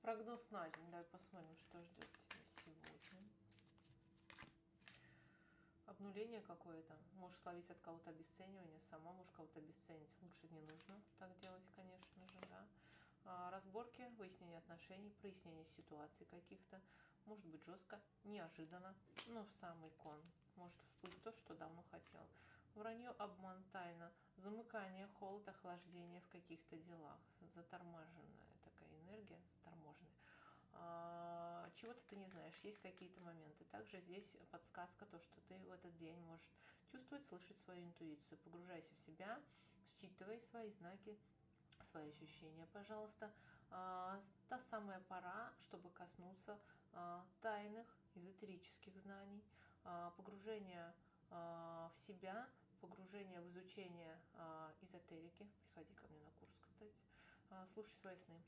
Прогноз на день. Давай посмотрим, что ждет тебя сегодня. Обнуление какое-то. Можешь словить от кого-то обесценивание, сама можешь кого-то обесценить. Лучше не нужно так делать, конечно же, да. Разборки, выяснение отношений, прояснение ситуаций каких-то. Может быть жестко, неожиданно, но в самый кон. Может всплыть то, что давно хотел. Вранье, обман, тайна, замыкание, холод, охлаждение в каких-то делах. Заторможенная такая энергия, заторможенная. Чего-то ты не знаешь, есть какие-то моменты. Также здесь подсказка, то, что ты в этот день можешь чувствовать, слышать свою интуицию. Погружайся в себя, считывай свои знаки, свои ощущения, пожалуйста. Та самая пора, чтобы коснуться тайных, эзотерических знаний, погружения в себя, погружение в изучение эзотерики. Приходи ко мне на курс, кстати. Слушай свои сны.